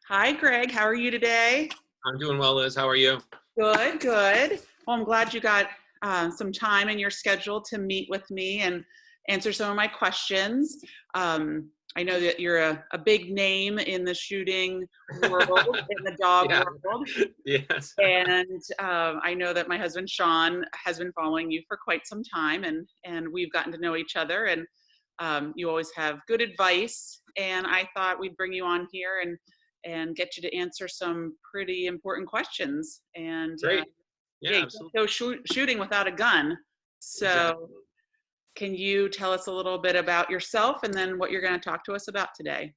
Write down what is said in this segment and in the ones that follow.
Hi, Greg. How are you today? I'm doing well, Liz. How are you? Good, good. Well, I'm glad you got some time in your schedule to meet with me and answer some of my questions. I know that you're a big name in the shooting world, in the dog Yeah. world. Yes. And I know that my husband, Sean, has been following you for quite some time, and we've gotten to know each other. And you always have good advice. And I thought we'd bring you on here and get you to answer some pretty important questions. And Great. yeah, Yeah, you can't absolutely. go shooting without a gun. So, Exactly. can you tell us a little bit about yourself and then what you're going to talk to us about today?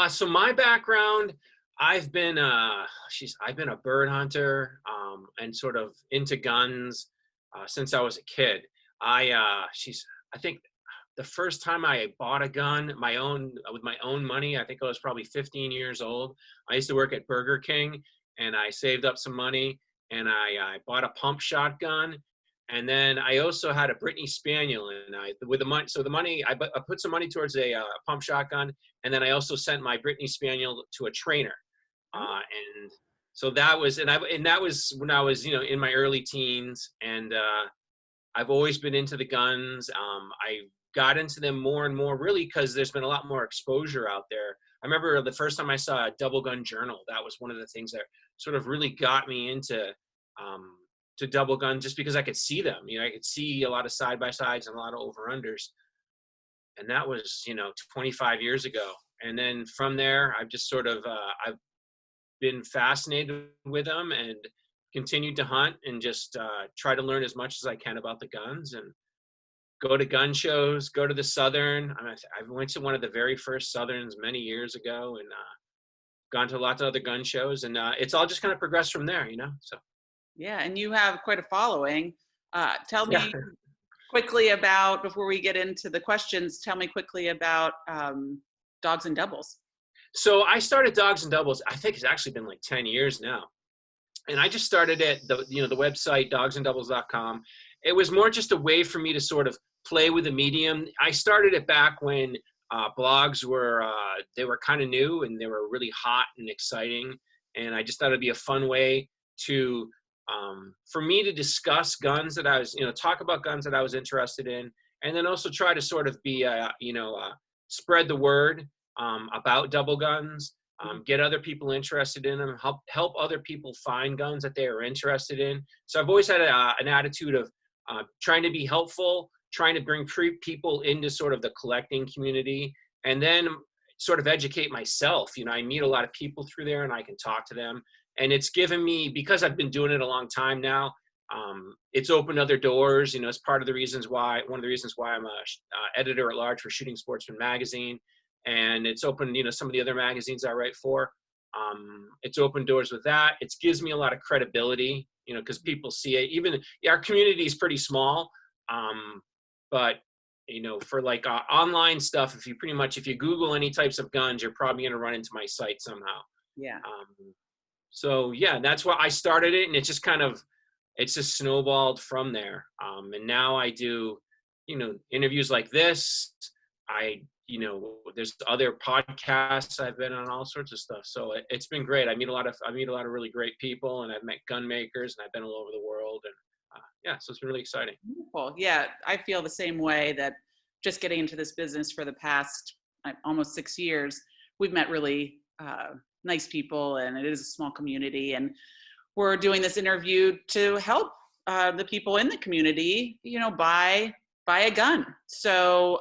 So my background, I've been I've been a bird hunter and sort of into guns since I was a kid. I think the first time I bought a gun, my own with my own money, I think I was probably 15 years old. I used to work at Burger King, and I saved up some money, and I bought a pump shotgun, and then I also had a Brittany Spaniel, and I with the money, so the money I put some money towards a pump shotgun, and then I also sent my Brittany Spaniel to a trainer, and so that was and that was when I was in my early teens, and I've always been into the guns. I got into them more and more really because there's been a lot more exposure out there. I remember the first time I saw a double gun journal. That was one of the things that sort of really got me into um, to double gun, just because I could see them. I could see a lot of side by sides and a lot of over unders, and that was 25 years ago. And then from there, I've just sort of I've been fascinated with them and continued to hunt and just try to learn as much as I can about the guns and go to gun shows, go to the Southern. I went to one of the very first Southerns many years ago, and gone to lots of other gun shows, and it's all just kind of progressed from there. So Yeah, and you have quite a following. Tell yeah. me quickly about, before we get into the questions, tell me quickly about dogs and doubles. So I started Dogs and Doubles. I think it's actually been like 10 years now, and I just started at the website dogsanddoubles.com. It was more just a way for me to sort of play with the medium. I started it back when blogs were they were kind of new and they were really hot and exciting, and I just thought it'd be a fun way to for me to discuss guns that I was talk about guns that I was interested in, and then also try to sort of be spread the word about double guns, get other people interested in them, help other people find guns that they are interested in. So I've always had an attitude of trying to be helpful, trying to bring people into sort of the collecting community, and then sort of educate myself. I meet a lot of people through there, and I can talk to them. And it's given me, because I've been doing it a long time now, it's opened other doors. It's one of the reasons why I'm a editor at large for Shooting Sportsman magazine, and it's opened some of the other magazines I write for. It's opened doors with that. It gives me a lot of credibility, because people see it. Even our community is pretty small, but for like online stuff, if you Google any types of guns, you're probably going to run into my site somehow. Yeah. So yeah, that's why I started it, and it's just snowballed from there. And now I do, interviews like this. There's other podcasts I've been on, all sorts of stuff. So it's been great. I meet a lot of really great people, and I've met gun makers, and I've been all over the world, and yeah, so it's been really exciting. Beautiful. Yeah, I feel the same way, that just getting into this business for the past almost 6 years, we've met really nice people, and it is a small community. And we're doing this interview to help the people in the community, buy a gun. So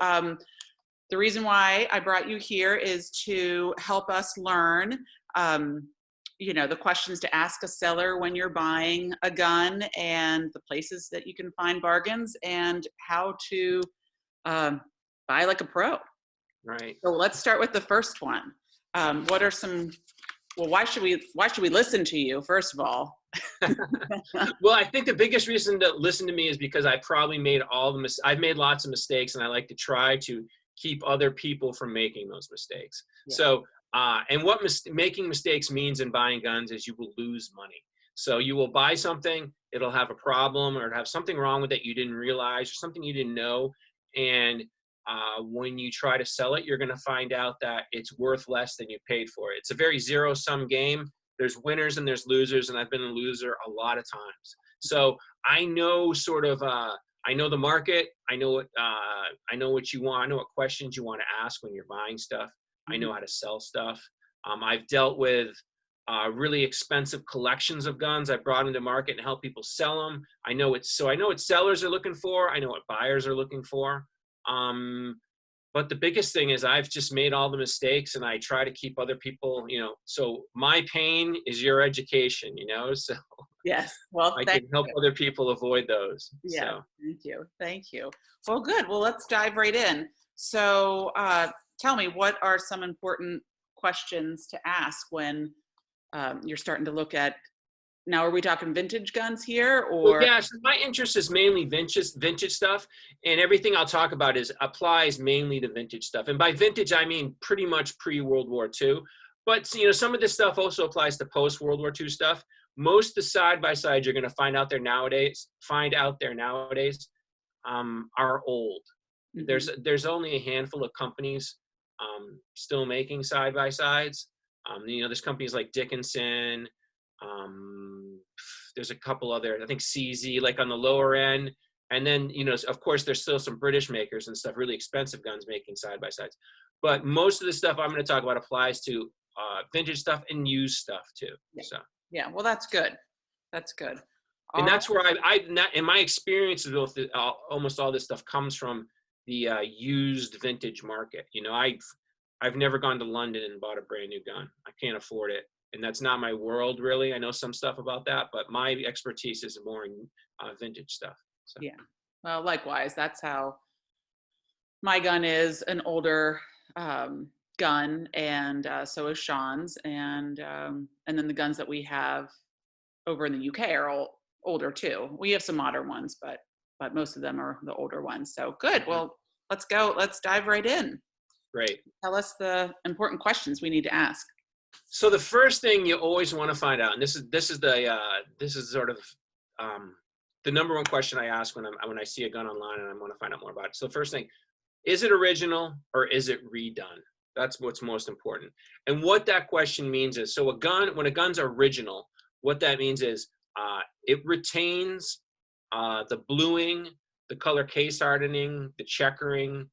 the reason why I brought you here is to help us learn, the questions to ask a seller when you're buying a gun, and the places that you can find bargains, and how to buy like a pro. Right. So let's start with the first one. What are some? Well, why should we listen to you, first of all? Well, I think the biggest reason to listen to me is because I probably made I've made lots of mistakes, and I like to try to keep other people from making those mistakes. Yeah. So, and what making mistakes means in buying guns is you will lose money. So you will buy something, it'll have a problem, or have something wrong with it you didn't realize, or something you didn't know, and when you try to sell it, you're going to find out that it's worth less than you paid for it. It's a very zero-sum game. There's winners and there's losers, and I've been a loser a lot of times. So I know I know the market. I know what you want. I know what questions you want to ask when you're buying stuff. I know how to sell stuff. I've dealt with really expensive collections of guns. I brought them to market and help people sell them. I know what sellers are looking for. I know what buyers are looking for. But the biggest thing is I've just made all the mistakes, and I try to keep other people, so my pain is your education, so Yes. Well, I can help other people avoid those. Yeah. So. Thank you. Thank you. Well, good. Well, let's dive right in. So tell me, what are some important questions to ask when you're starting to look at, now are we talking vintage guns here, or? Well, yeah, so my interest is mainly vintage stuff, and everything I'll talk about applies mainly to vintage stuff. And by vintage, I mean pretty much pre-World War II. But some of this stuff also applies to post-World War II stuff. Most of the side-by-sides you're going to find out there nowadays are old. Mm-hmm. There's only a handful of companies still making side-by-sides. There's companies like Dickinson. There's a couple other, I think CZ, like on the lower end. And then, of course, there's still some British makers and stuff, really expensive guns making side-by-sides. But most of the stuff I'm going to talk about applies to vintage stuff and used stuff too. Yeah. So. Yeah, well, that's good. That's good. And that's where in my experiences with almost all this stuff comes from the used vintage market. I've never gone to London and bought a brand new gun. I can't afford it. And that's not my world, really. I know some stuff about that, but my expertise is more in vintage stuff. So. Yeah. Well, likewise, that's how my gun is, an older gun, and so is Sean's, and then the guns that we have over in the UK are all older too. We have some modern ones, but most of them are the older ones. So good. Well, let's go. Let's dive right in. Great. Tell us the important questions we need to ask. So the first thing you always want to find out, and this is sort of the number one question I ask when I see a gun online and I want to find out more about it. So the first thing, is it original or is it redone? That's what's most important. And what that question means is, so when a gun's original, what that means is it retains the bluing, the color case hardening, the checkering,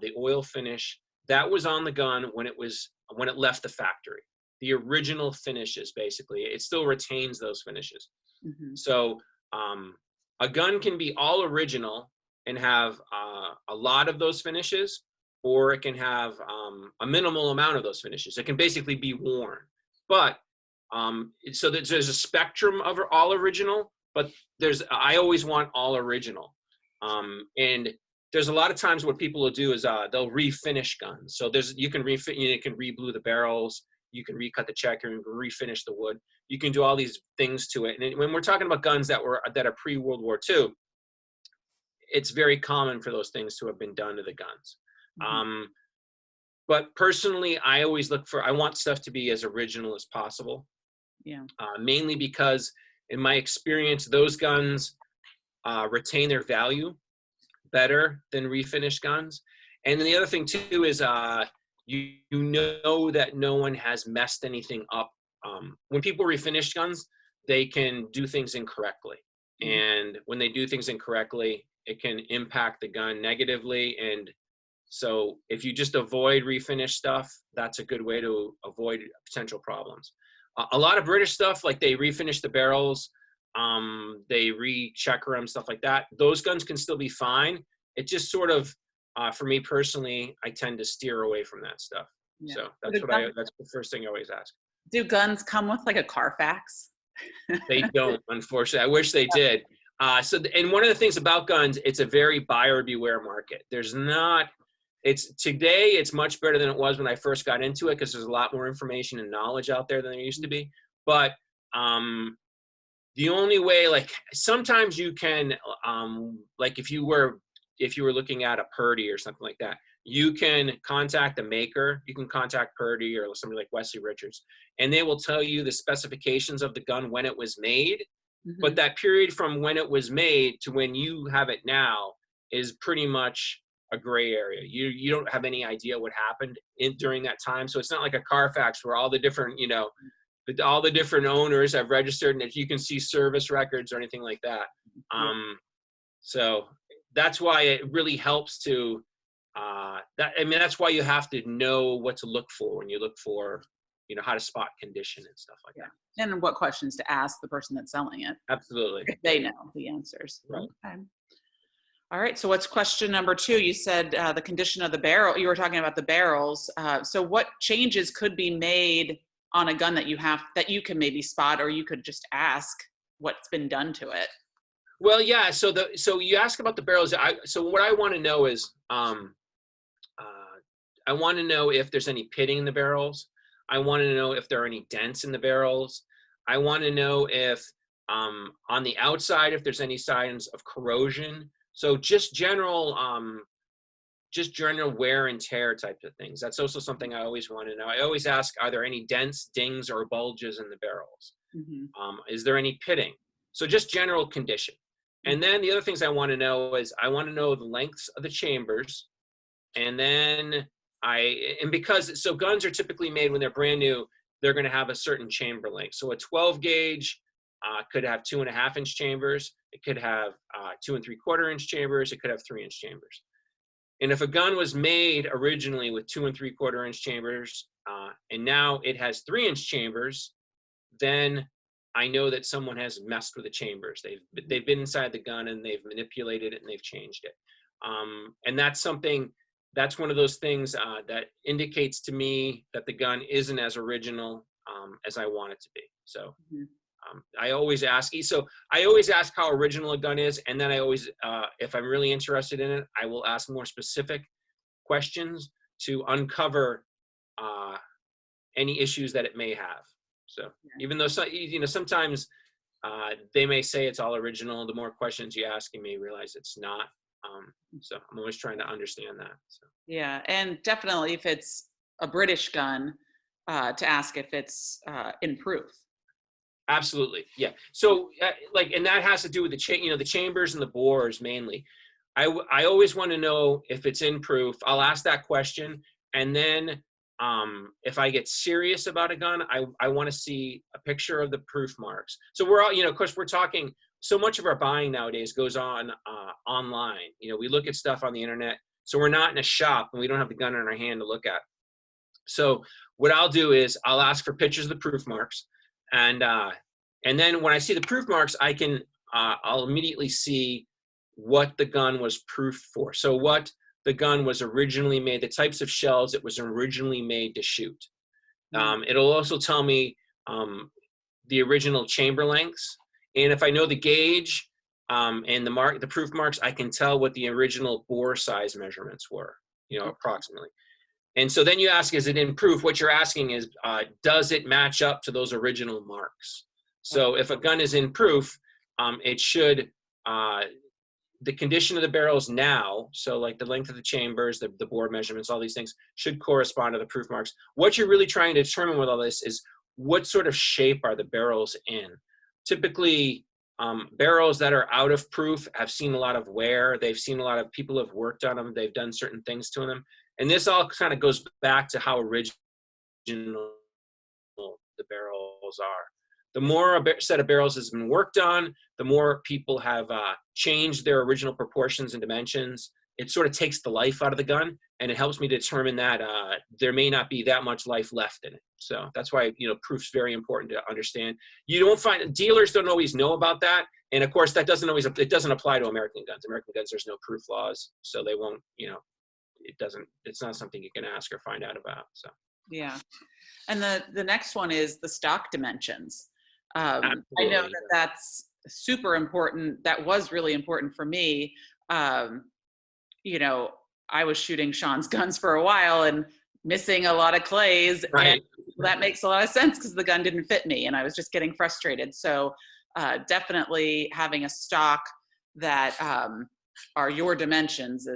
the oil finish that was on the gun when it left the factory. The original finishes, basically, it still retains those finishes. Mm-hmm. So a gun can be all original and have a lot of those finishes, or it can have a minimal amount of those finishes. It can basically be worn. But so there's a spectrum of all original, but I always want all original. And there's a lot of times what people will do is they'll refinish guns. So you can reblue the barrels, you can recut the checker, you can refinish the wood. You can do all these things to it. And when we're talking about guns that are pre-World War II, it's very common for those things to have been done to the guns. Mm-hmm. But personally, I always I want stuff to be as original as possible. Yeah. Mainly because in my experience, those guns retain their value better than refinished guns. And then the other thing too is you know that no one has messed anything up. When people refinish guns, they can do things incorrectly. Mm-hmm. And when they do things incorrectly, it can impact the gun negatively. And so if you just avoid refinished stuff, that's a good way to avoid potential problems. A lot of British stuff, like they refinish the barrels, they rechecker them, stuff like that. Those guns can still be fine. It just sort of, for me personally, I tend to steer away from that stuff. Yeah. So that's the first thing I always ask. Do guns come with like a Carfax? They don't, unfortunately. I wish they did. And one of the things about guns, it's a very buyer beware market. Today it's much better than it was when I first got into it, because there's a lot more information and knowledge out there than there used to be. But the only way, like sometimes you can, like if you were looking at a Purdy or something like that, you can contact the maker. You can contact Purdy or somebody like Wesley Richards, and they will tell you the specifications of the gun when it was made. Mm-hmm. But that period from when it was made to when you have it now is pretty much a gray area. You don't have any idea what happened during that time. So it's not like a Carfax where all the different, all the different owners have registered and that you can see service records or anything like that. So that's why it really helps to, that's why you have to know what to look for when you look for, how to spot condition and stuff like that. And what questions to ask the person that's selling it. Absolutely. If they know the answers. Right. Okay. All right. So what's question number 2? You said the condition of the barrel. You were talking about the barrels. So what changes could be made on a gun that you can maybe spot, or you could just ask what's been done to it? Well, yeah. So you ask about the barrels. So what I want to know is, I want to know if there's any pitting in the barrels. I want to know if there are any dents in the barrels. I want to know if on the outside, if there's any signs of corrosion. So just general wear and tear types of things. That's also something I always want to know. I always ask, are there any dents, dings, or bulges in the barrels? Is there any pitting? So just general condition. And then the other things I want to know is I want to know the lengths of the chambers. And then because guns are typically made when they're brand new, they're going to have a certain chamber length. So a 12 gauge could have 2.5-inch chambers. It could have 2 3/4-inch chambers. It could have 3-inch chambers. And if a gun was made originally with 2 3/4-inch chambers, and now it has 3-inch chambers, then I know that someone has messed with the chambers. They've been inside the gun and they've manipulated it and they've changed it. And that's one of those things that indicates to me that the gun isn't as original as I want it to be. So I always ask. So I always ask how original a gun is, and then I always, if I'm really interested in it, I will ask more specific questions to uncover any issues that it may have. So even though sometimes they may say it's all original, the more questions you ask, you may realize it's not. So I'm always trying to understand that. So. Yeah, and definitely if it's a British gun, to ask if it's in proof. Absolutely, yeah. So and that has to do with the chambers and the bores mainly. I always want to know if it's in proof. I'll ask that question, and then if I get serious about a gun, I want to see a picture of the proof marks. So we're all, of course, we're talking. So much of our buying nowadays goes on online. We look at stuff on the internet. So we're not in a shop and we don't have the gun in our hand to look at. So what I'll do is I'll ask for pictures of the proof marks, and then when I see the proof marks, I'll immediately see what the gun was proofed for. So what the gun was originally made, the types of shells it was originally made to shoot. It'll also tell me the original chamber lengths. And if I know the gauge and the proof marks, I can tell what the original bore size measurements were, approximately. And so then you ask, is it in proof? What you're asking is, does it match up to those original marks? So if a gun is in proof, it should, the condition of the barrels now, so like the length of the chambers, the bore measurements, all these things should correspond to the proof marks. What you're really trying to determine with all this is what sort of shape are the barrels in? Typically, barrels that are out of proof have seen a lot of wear. They've seen a lot of people have worked on them. They've done certain things to them. And this all kind of goes back to how original the barrels are. The more a set of barrels has been worked on, the more people have changed their original proportions and dimensions. It sort of takes the life out of the gun, and it helps me determine that there may not be that much life left in it. So that's why, proof's very important to understand. Dealers don't always know about that. And of course, it doesn't apply to American guns. American guns, there's no proof laws, so they won't, it's not something you can ask or find out about. So. Yeah. And the next one is the stock dimensions. I know that that's super important. That was really important for me. I was shooting Sean's guns for a while and missing a lot of clays. Right. And that makes a lot of sense because the gun didn't fit me and I was just getting frustrated. So definitely having a stock that are your dimensions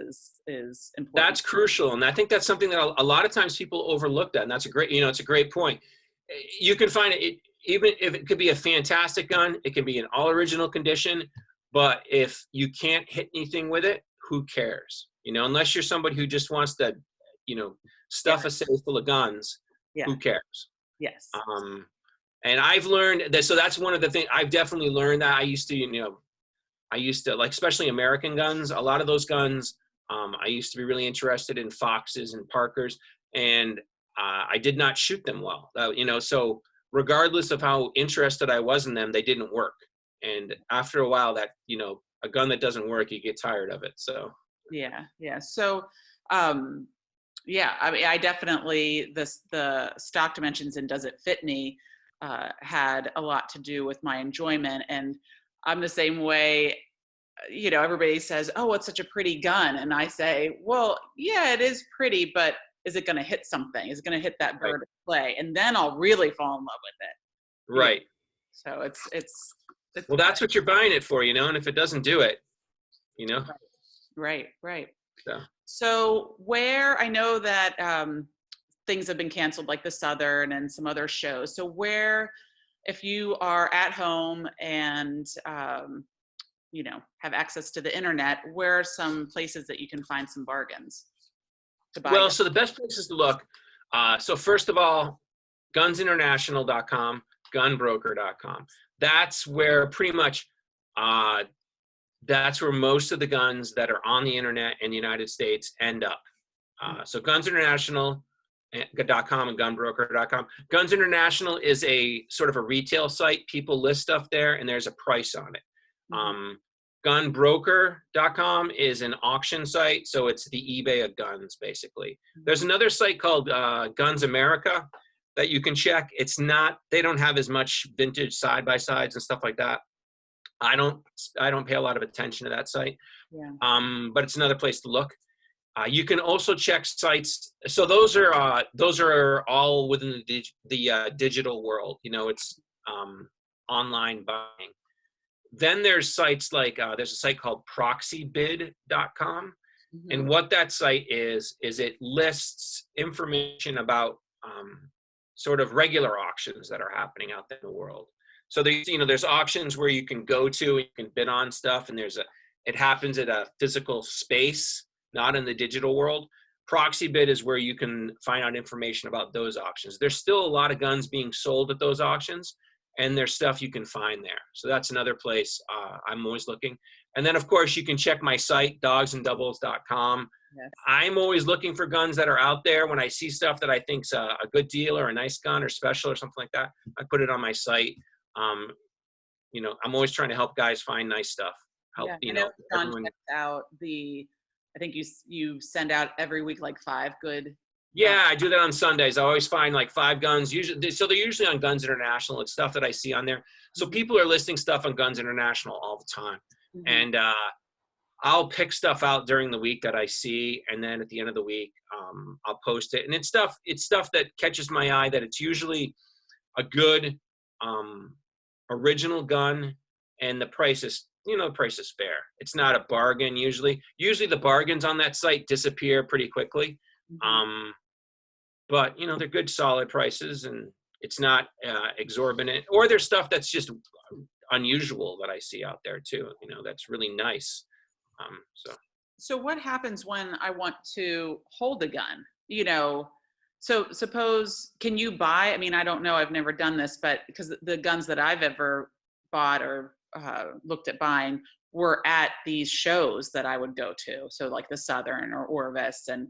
is important. That's crucial. And I think that's something that a lot of times people overlook that. And that's it's a great point. You can find it, even if it could be a fantastic gun, it can be in all original condition, but if you can't hit anything with it, who cares? unless you're somebody who just wants to, Yeah. stuff a safe full of guns, Yeah. who cares? Yes. And I've learned that, so that's one of the things I've definitely learned that I used to like, especially American guns, a lot of those guns, I used to be really interested in Foxes and Parkers, and I did not shoot them well, so regardless of how interested I was in them, they didn't work. And after a while that, a gun that doesn't work, you get tired of it. So. Yeah. Yeah. So, um, yeah, I mean, I definitely, the stock dimensions and does it fit me had a lot to do with my enjoyment. And I'm the same way. Everybody says, "Oh, it's such a pretty gun," and I say, "Well, yeah, it is pretty, but is it going to hit something? Is it going to hit that Right. bird of prey? And then I'll really fall in love with it." Right. So it's Well, that's what you're buying it for, and if it doesn't do it, you know. right, right. So. So where I know that things have been canceled, like the Southern and some other shows. So where, if you are at home and have access to the internet, where are some places that you can find some bargains to buy Well, guns? so the best places to look. So first of all, gunsinternational.com, gunbroker.com. That's where pretty much, that's where most of the guns that are on the internet in the United States end up. So gunsinternational.com and gunbroker.com. Guns International is a sort of a retail site. People list stuff there and there's a price on it. Gunbroker.com is an auction site, so it's the eBay of guns, basically. There's another site called Guns America that you can check. It's not, they don't have as much vintage side-by-sides and stuff like that. I don't pay a lot of attention to that site, but it's another place to look. You can also check sites. So those are all within the digital world. It's online buying. Then there's sites like, there's a site called proxybid.com. And what that site is it lists information about sort of regular auctions that are happening out there in the world. So there's auctions where you can go to and you can bid on stuff, and it happens at a physical space, not in the digital world. Proxybid is where you can find out information about those auctions. There's still a lot of guns being sold at those auctions, and there's stuff you can find there. So that's another place I'm always looking. And then, of course, you can check my site, dogsanddoubles.com. Yes. I'm always looking for guns that are out there. When I see stuff that I think's a good deal or a nice gun or special or something like that, I put it on my site. I'm always trying to help guys find nice stuff. I know John checked out I think you send out every week like 5 good. Yeah, I do that on Sundays. I always find like 5 guns. So they're usually on Guns International. It's stuff that I see on there. So people are listing stuff on Guns International all the time. And I'll pick stuff out during the week that I see, and then at the end of the week, I'll post it. And it's stuff that catches my eye, that it's usually a good original gun, and the price is fair. It's not a bargain usually. Usually the bargains on that site disappear pretty quickly. But they're good solid prices, and it's not exorbitant, or there's stuff that's just unusual that I see out there too, that's really nice. So what happens when I want to hold a gun? So suppose, can you buy, I mean, I don't know, I've never done this, but because the guns that I've ever bought or looked at buying were at these shows that I would go to. So like the Southern or Orvis. And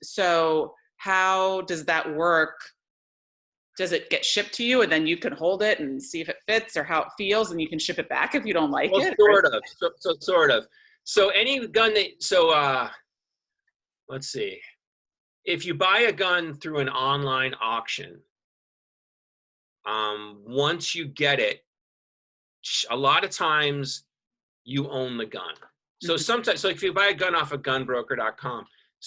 so how does that work? Does it get shipped to you and then you can hold it and see if it fits or how it feels, and you can ship it back if you don't like it? Sort of. Sort of. So any gun let's see. If you buy a gun through an online auction, once you get it, a lot of times you own the gun. So sometimes, so if you buy a gun off of gunbroker.com,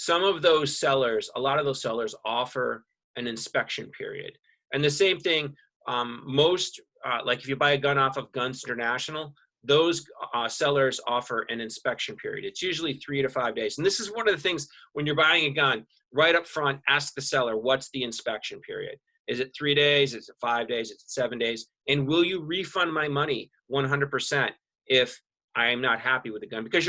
a lot of those sellers offer an inspection period. And the same thing, like if you buy a gun off of Guns International, those sellers offer an inspection period. It's usually 3 to 5 days. And this is one of the things when you're buying a gun, right up front, ask the seller, what's the inspection period? Is it 3 days? Is it 5 days? Is it 7 days? And will you refund my money 100% if I am not happy with the gun, because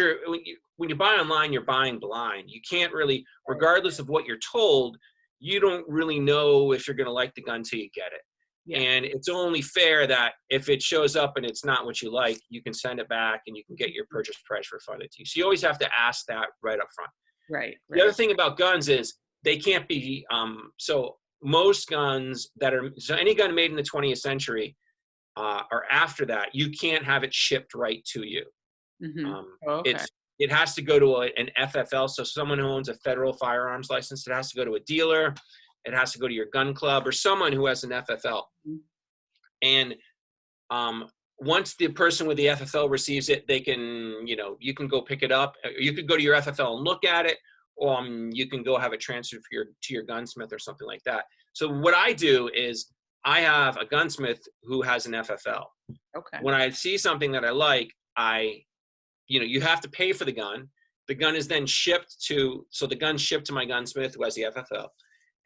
when you buy online, you're buying blind. You can't really, Right. regardless of what you're told, you don't really know if you're going to like the gun till you get it. Yeah. And it's only fair that if it shows up and it's not what you like, you can send it back and you can get your purchase price refunded to you. So you always have to ask that right up front. Right. The other Right. thing about guns is they can't be, so most guns so any gun made in the 20th century or after that, you can't have it shipped right to you. Mm-hmm. Um, Oh, okay. it has to go to an FFL, so someone who owns a federal firearms license. It has to go to a dealer. It has to go to your gun club or someone who has an FFL. Mhm. And once the person with the FFL receives it, they can, you can go pick it up. You could go to your FFL and look at it, or you can go have it transferred to your gunsmith or something like that. So what I do is I have a gunsmith who has an FFL. Okay. When I see something that I like, you have to pay for the gun. The gun is then so the gun's shipped to my gunsmith who has the FFL.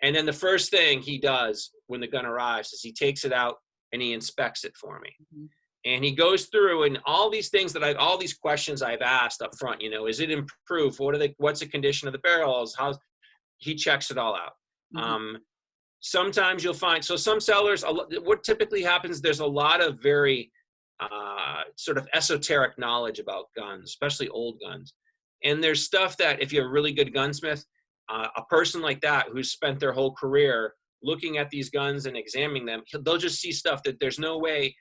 And then the first thing he does when the gun arrives is he takes it out and he inspects it for me. Mhm. And he goes through and all these things all these questions I've asked up front, is it improved? What's the condition of the barrels? He checks it all out. Mhm. Sometimes you'll find, so some sellers, what typically happens, there's a lot of very sort of esoteric knowledge about guns, especially old guns. And there's stuff that if you have a really good gunsmith, a person like that who's spent their whole career looking at these guns and examining them, they'll just see stuff that there's no way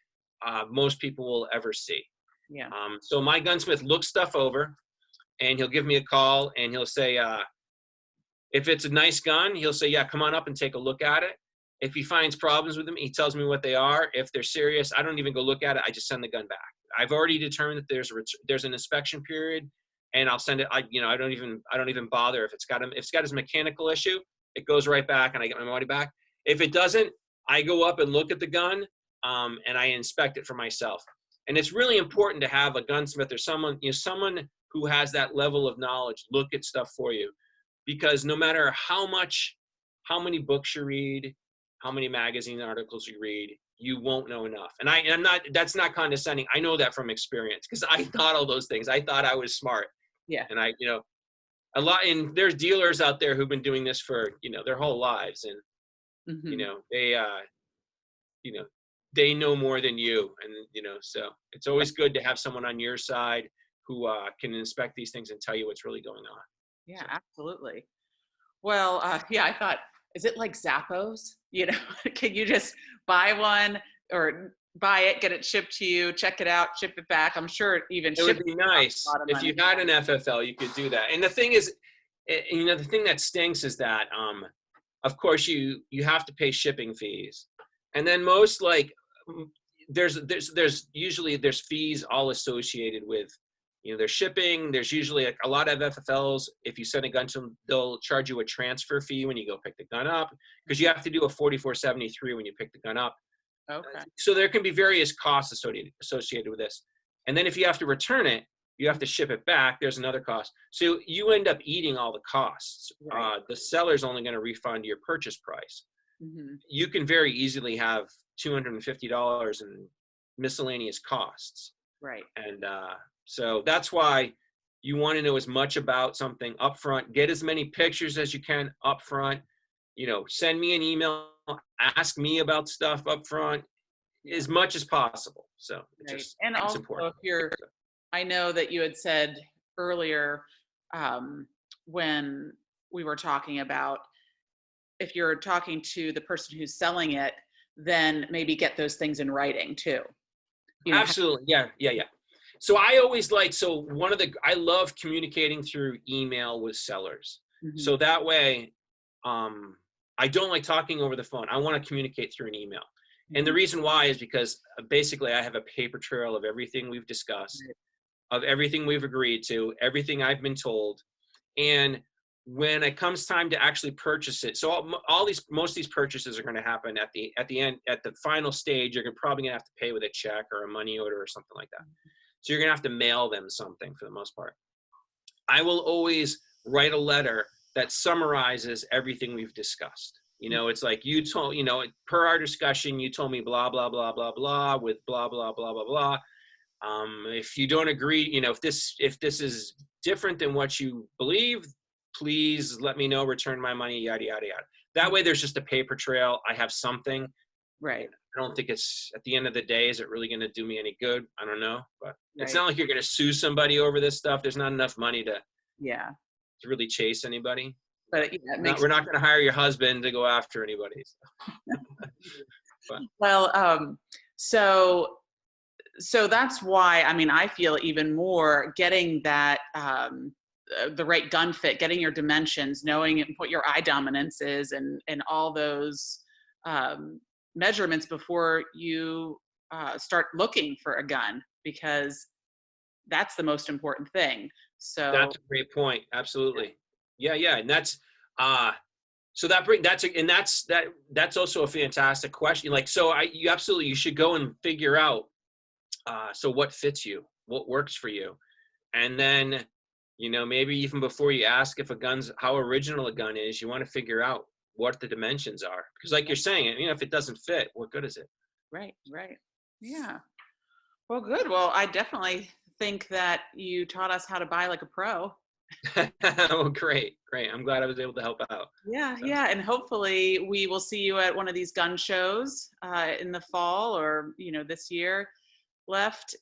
most people will ever see. Yeah. So my gunsmith looks stuff over and he'll give me a call and he'll say, if it's a nice gun, he'll say, yeah, come on up and take a look at it. If he finds problems with them, he tells me what they are. If they're serious, I don't even go look at it. I just send the gun back. I've already determined that there's an inspection period, and I'll send it. I don't even bother if it's got his mechanical issue. It goes right back, and I get my money back. If it doesn't, I go up and look at the gun, and I inspect it for myself. And it's really important to have a gunsmith or someone who has that level of knowledge look at stuff for you, because no matter how many books you read, how many magazine articles you read, you won't know enough. And that's not condescending. I know that from experience because I thought all those things. I thought I was smart. Yeah. And and there's dealers out there who've been doing this for, their whole lives. And, Mhm. they know more than you. And, so it's always good to have someone on your side who can inspect these things and tell you what's really going on. Yeah, So. absolutely. Well, yeah, I thought, is it like Zappos? Can you just buy one or buy it, get it shipped to you, check it out, ship it back? I'm sure even It would shipping be costs a nice lot of if you money. had an FFL, you could do that. And the thing is, the thing that stinks is that, of course, you have to pay shipping fees, and then there's usually fees all associated with, their shipping. There's usually a lot of FFLs. If you send a gun to them, they'll charge you a transfer fee when you go pick the gun up, because you have to do a 4473 when you pick the gun up. Okay. So there can be various costs associated with this. And then if you have to return it, you have to ship it back. There's another cost. So you end up eating all the costs. Right. The seller's only going to refund your purchase price. Hmm. You can very easily have $250 in miscellaneous costs. Right. And so that's why you want to know as much about something upfront. Get as many pictures as you can upfront. Send me an email. Ask me about stuff upfront as much as possible. So Right. And it's also, important. I know that you had said earlier when we were talking about if you're talking to the person who's selling it, then maybe get those things in writing too. Absolutely. Yeah. So I I love communicating through email with sellers. Mhm. So that way, I don't like talking over the phone. I want to communicate through an email. And the Mhm. reason why is because basically I have a paper trail of everything we've discussed, of everything we've agreed to, everything I've been told. And when it comes time to actually purchase it, so most of these purchases are going to happen at the end, at the final stage. You're probably going to have to pay with a check or a money order or something like that. So you're going to have to mail them something for the most part. I will always write a letter that summarizes everything we've discussed. It's like per our discussion, you told me blah, blah, blah, blah, blah, with blah, blah, blah, blah, blah. If you don't agree, if this is different than what you believe, please let me know, return my money, yada, yada, yada. That way there's just a paper trail. I have something. Right. I don't think it's, at the end of the day, is it really going to do me any good? I don't know, but it's Right. not like you're going to sue somebody over this stuff. There's not enough money Yeah. to really chase anybody. But But yeah, it not, makes we're not going to hire your husband to go after anybody. But well. So that's why, I mean, I feel even more getting that the right gun fit, getting your dimensions, knowing what your eye dominance is, and all those um, measurements before you start looking for a gun, because that's the most important thing. So that's a great point. Absolutely. Yeah, yeah. And uh so that's also a fantastic question. Like, so you should go and figure out so what fits you, what works for you. And then, maybe even before you ask if how original a gun is, you want to figure out what the dimensions are. Because like you're saying, if it doesn't fit, what good is it? right, right, yeah. Well, good. Well, I definitely think that you taught us how to buy like a pro. Oh, great, great. I'm glad I was able to help out. Yeah, So, yeah, and hopefully we will see you at one of these gun shows in the fall, or this year left.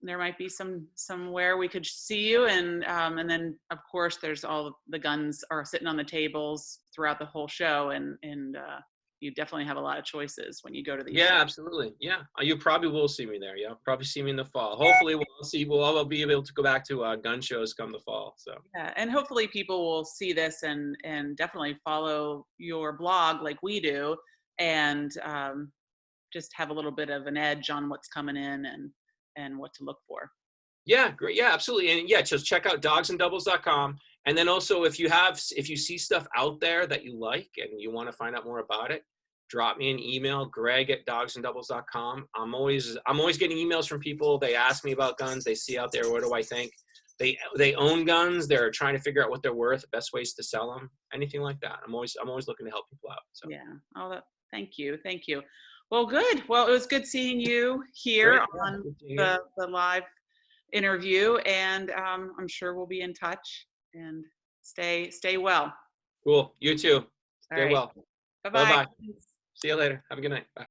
There might be somewhere we could see you, and then of course there's all the guns are sitting on the tables throughout the whole show, and you definitely have a lot of choices when you go to these yeah, shows. absolutely. Yeah, you probably will see me there. Yeah, probably see me in the fall. Hopefully, we'll all be able to go back to gun shows come the fall. So. Yeah, and hopefully people will see this and definitely follow your blog like we do, and just have a little bit of an edge on what's coming in and what to look for. Yeah, great. Yeah, absolutely. And yeah, just check out dogsanddoubles.com. And then also if you see stuff out there that you like and you want to find out more about it, drop me an email, greg@dogsanddoubles.com. I'm always getting emails from people. They ask me about guns. They see out there, what do I think? They own guns. They're trying to figure out what they're worth, best ways to sell them, anything like that. I'm always looking to help people out. So Yeah. Oh, thank you. Thank you. Well, good. Well, it was good seeing you here great. Yeah, on good seeing you. the live interview, and I'm sure we'll be in touch, and stay well. Cool. You too. All Stay right. well. Bye-bye. Bye-bye. See you later. Have a good night. Bye.